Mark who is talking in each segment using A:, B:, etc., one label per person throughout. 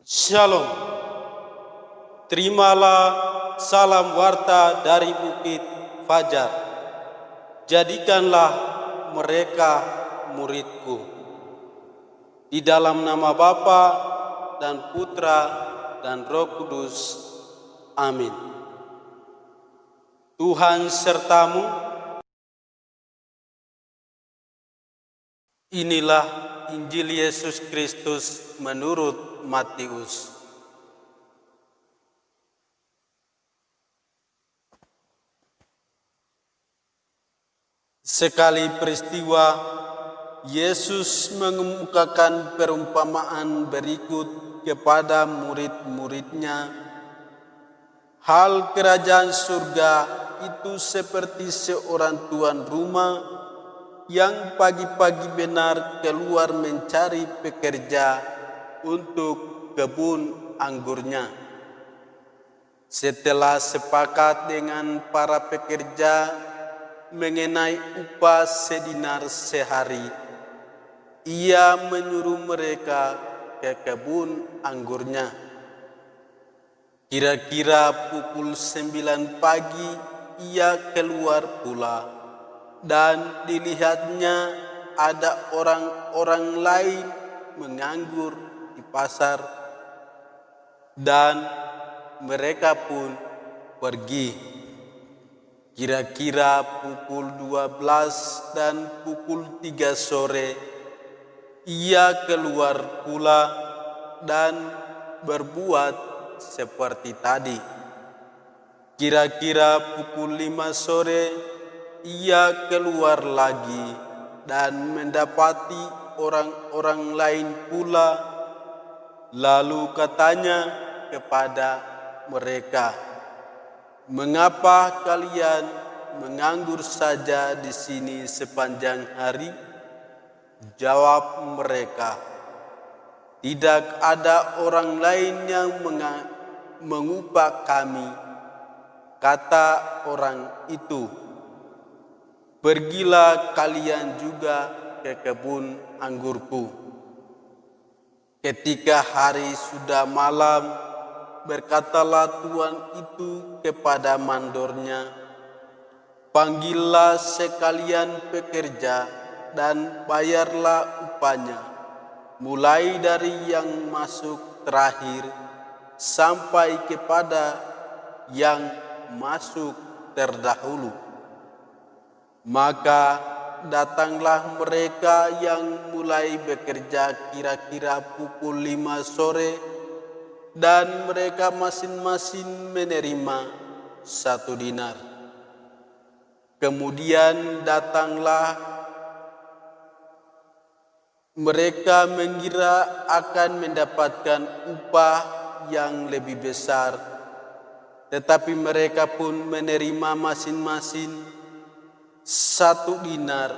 A: Shalom. Terimalah salam warta dari Bukit Fajar. Jadikanlah mereka muridku. Di dalam nama Bapa dan Putra dan Roh Kudus. Amin. Tuhan sertamu. Inilah Injil Yesus Kristus menurut Matius. Sekali peristiwa, Yesus mengemukakan perumpamaan berikut kepada murid-muridnya. Hal kerajaan surga itu seperti seorang tuan rumah yang pagi-pagi benar keluar mencari pekerja untuk kebun anggurnya. Setelah sepakat dengan para pekerja mengenai upah sedinar sehari, ia menyuruh mereka ke kebun anggurnya. Kira-kira pukul 9 pagi ia keluar pula, dan dilihatnya ada orang-orang lain menganggur di pasar, dan mereka pun pergi. Kira-kira pukul 12 dan pukul 3 sore, ia keluar pula dan berbuat seperti tadi. Kira-kira pukul 5 sore, ia keluar lagi dan mendapati orang-orang lain pula. Lalu katanya kepada mereka, "Mengapa kalian menganggur saja di sini sepanjang hari?" Jawab mereka, "Tidak ada orang lain yang mengupah kami." Kata orang itu, "Pergilah kalian juga ke kebun anggurku." Ketika hari sudah malam, berkatalah tuan itu kepada mandornya, "Panggillah sekalian pekerja dan bayarlah upahnya, mulai dari yang masuk terakhir sampai kepada yang masuk terdahulu." Maka datanglah mereka yang mulai bekerja kira-kira pukul 5 sore, dan mereka masing-masing menerima 1 dinar. Kemudian datanglah mereka mengira akan mendapatkan upah yang lebih besar, tetapi mereka pun menerima masing-masing 1 dinar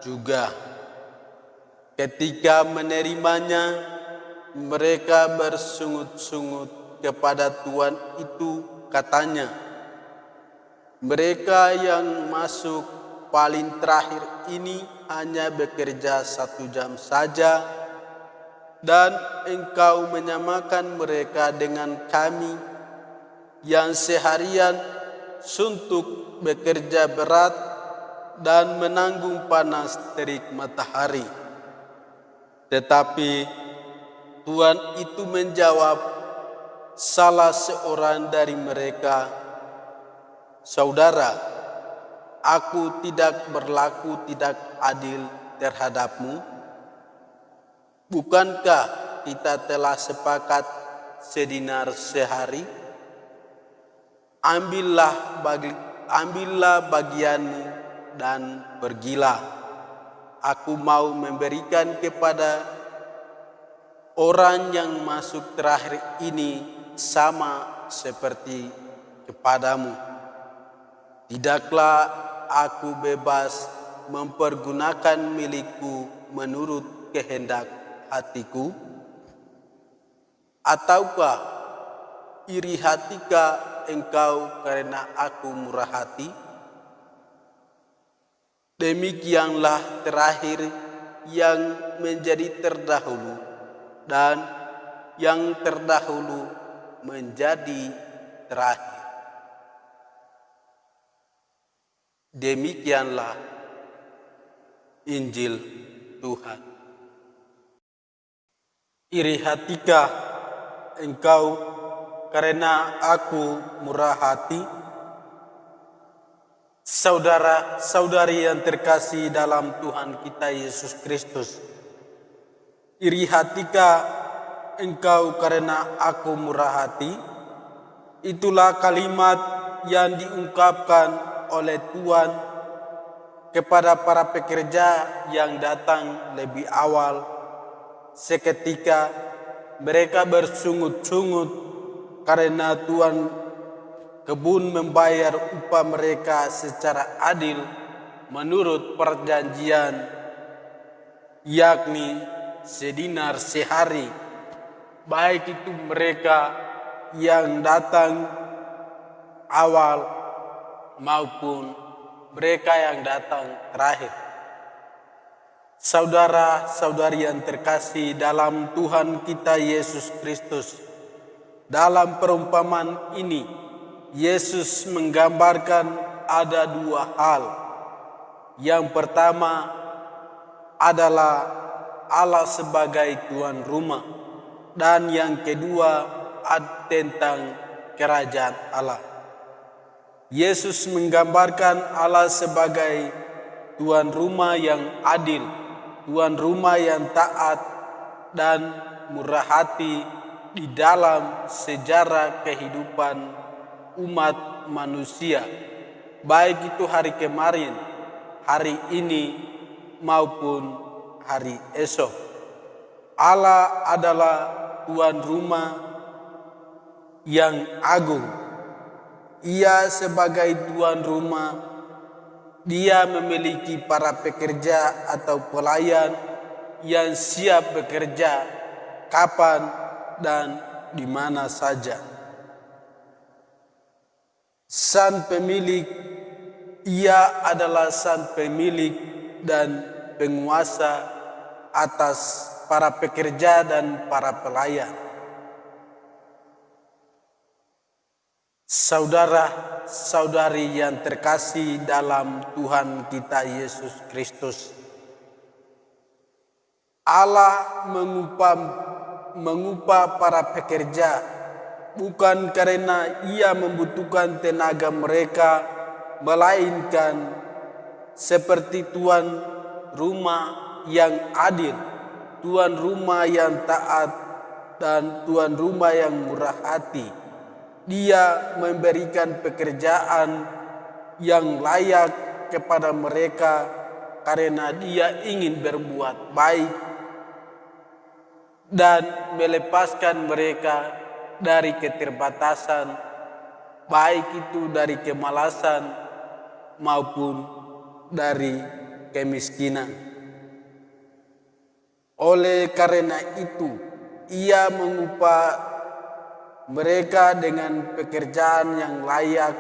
A: juga. Ketika menerimanya, mereka bersungut-sungut kepada tuan itu, katanya, "Mereka yang masuk paling terakhir ini hanya bekerja 1 jam saja, dan engkau menyamakan mereka dengan kami yang seharian suntuk bekerja berat dan menanggung panas terik matahari." Tetapi tuan itu menjawab salah seorang dari mereka, "Saudara, aku tidak berlaku tidak adil terhadapmu. Bukankah kita telah sepakat sedinar sehari? Ambillah bagianmu dan pergilah. Aku mau memberikan kepada orang yang masuk terakhir ini sama seperti kepadamu. Tidaklah aku bebas mempergunakan milikku menurut kehendak hatiku? Ataukah iri hatikah engkau karena aku murah hati? Demikianlah terakhir yang menjadi terdahulu, dan yang terdahulu menjadi terakhir. Demikianlah Injil Tuhan. Iri hatikah engkau karena aku murah hati? Saudara-saudari yang terkasih dalam Tuhan kita Yesus Kristus, iri hatikah engkau karena aku murah hati? Itulah kalimat yang diungkapkan oleh Tuhan kepada para pekerja yang datang lebih awal. Seketika mereka bersungut-sungut karena Tuhan kebun membayar upah mereka secara adil menurut perjanjian, yakni sedinar sehari, baik itu mereka yang datang awal maupun mereka yang datang terakhir. Saudara-saudari yang terkasih dalam Tuhan kita Yesus Kristus, dalam perumpamaan ini Yesus menggambarkan ada dua hal. Yang pertama adalah Allah sebagai tuan rumah, dan yang kedua tentang kerajaan Allah. Yesus menggambarkan Allah sebagai tuan rumah yang adil, tuan rumah yang taat dan murah hati di dalam sejarah kehidupan umat manusia, baik itu hari kemarin, hari ini maupun hari esok. Allah adalah tuan rumah yang agung. Ia sebagai tuan rumah, Dia memiliki para pekerja atau pelayan yang siap bekerja kapan dan di mana saja. Sang pemilik, Ia adalah sang pemilik dan penguasa atas para pekerja dan para pelayan. Saudara-saudari yang terkasih dalam Tuhan kita Yesus Kristus, Allah mengupah para pekerja bukan karena Ia membutuhkan tenaga mereka, melainkan seperti tuan rumah yang adil, tuan rumah yang taat, dan tuan rumah yang murah hati. Dia memberikan pekerjaan yang layak kepada mereka karena Dia ingin berbuat baik dan melepaskan mereka dari keterbatasan, baik itu dari kemalasan maupun dari kemiskinan. Oleh karena itu, Ia mengupah mereka dengan pekerjaan yang layak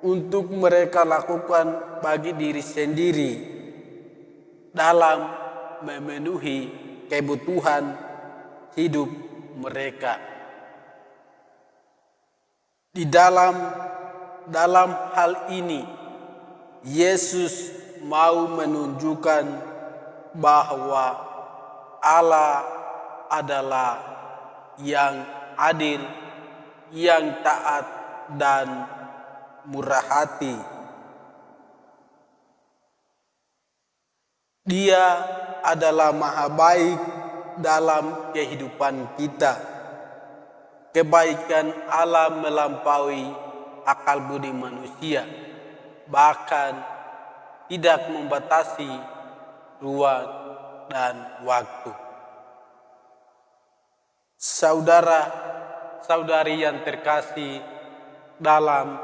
A: untuk mereka lakukan bagi diri sendiri dalam memenuhi kebutuhan hidup mereka. Di dalam hal ini, Yesus mau menunjukkan bahwa Allah adalah yang adil, yang taat dan murah hati. Dia adalah maha baik dalam kehidupan kita. Kebaikan Allah melampaui akal budi manusia, bahkan tidak membatasi ruang dan waktu. Saudara-saudari yang terkasih dalam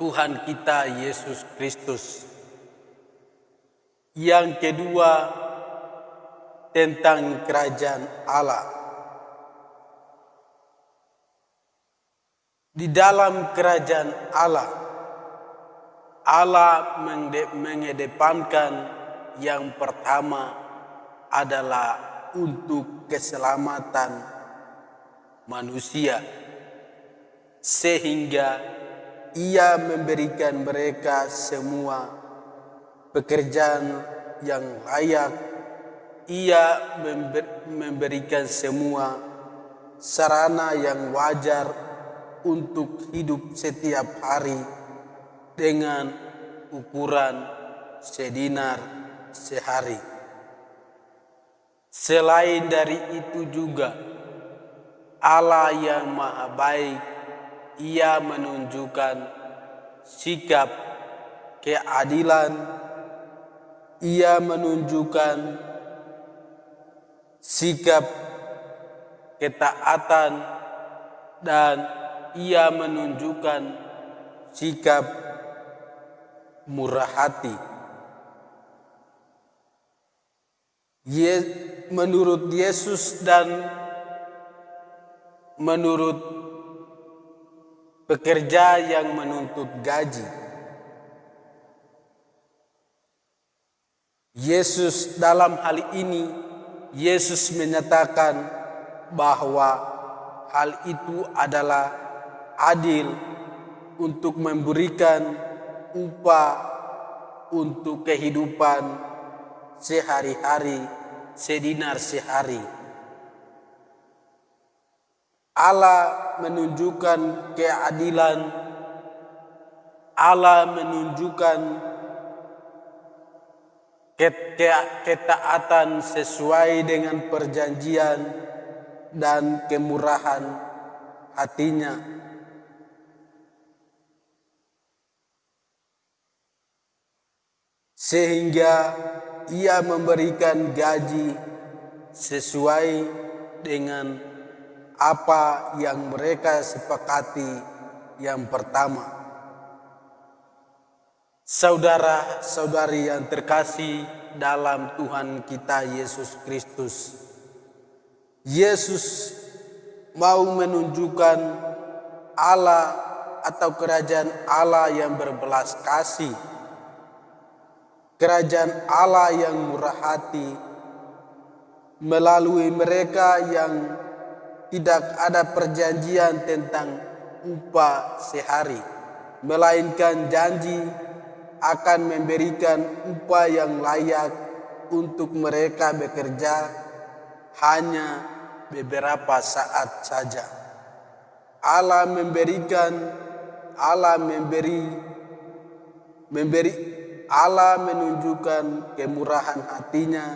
A: Tuhan kita Yesus Kristus. Yang kedua, tentang kerajaan Allah. Di dalam kerajaan Allah, Allah mengedepankan yang pertama adalah untuk keselamatan manusia, sehingga Ia memberikan mereka semua pekerjaan yang layak. Ia memberikan semua sarana yang wajar untuk hidup setiap hari dengan ukuran sedinar sehari. Selain dari itu juga, Allah yang Maha Baik, Ia menunjukkan sikap keadilan, Ia menunjukkan sikap ketaatan, dan Ia menunjukkan sikap murah hati. Menurut Yesus dan menurut pekerja yang menuntut gaji, Yesus dalam hal ini, Yesus menyatakan bahwa hal itu adalah adil untuk memberikan upah untuk kehidupan sehari-hari, sedinar sehari. Allah menunjukkan keadilan, Allah menunjukkan ketaatan sesuai dengan perjanjian dan kemurahan hatinya. Sehingga Ia memberikan gaji sesuai dengan apa yang mereka sepakati yang pertama. Saudara-saudari yang terkasih dalam Tuhan kita Yesus Kristus, Yesus mau menunjukkan Allah atau kerajaan Allah yang berbelas kasih, kerajaan Allah yang murah hati, melalui mereka yang tidak ada perjanjian tentang upah sehari, melainkan janji akan memberikan upah yang layak untuk mereka bekerja hanya beberapa saat saja. Allah menunjukkan kemurahan hatinya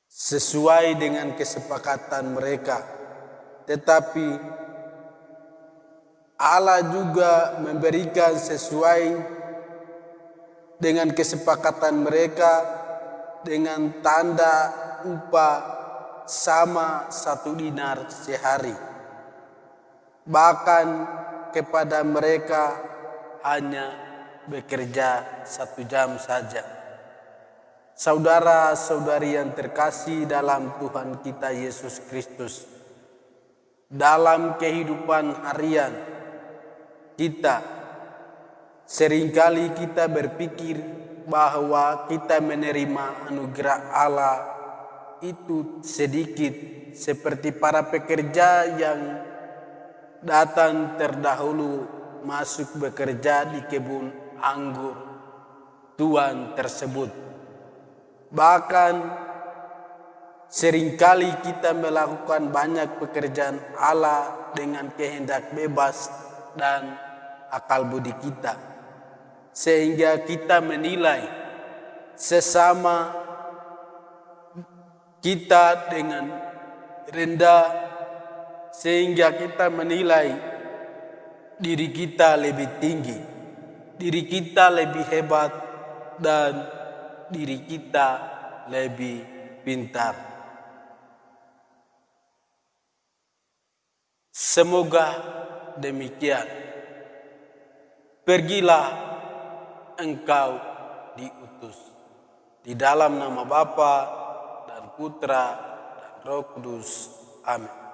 A: sesuai dengan kesepakatan mereka. Tetapi Allah juga memberikan sesuai dengan kesepakatan mereka dengan tanda upah sama 1 dinar sehari. Bahkan kepada mereka hanya bekerja 1 jam saja. Saudara-saudari yang terkasih dalam Tuhan kita Yesus Kristus, dalam kehidupan harian kita, seringkali kita berpikir bahwa kita menerima anugerah Allah itu sedikit, seperti para pekerja yang datang terdahulu masuk bekerja di kebun anggur Tuhan tersebut. Bahkan seringkali kita melakukan banyak pekerjaan Allah dengan kehendak bebas dan akal budi kita, sehingga kita menilai sesama kita dengan rendah, sehingga kita menilai diri kita lebih tinggi, diri kita lebih hebat, dan diri kita lebih pintar. Semoga demikian. Pergilah engkau diutus di dalam nama Bapa dan Putra dan Roh Kudus. Amin.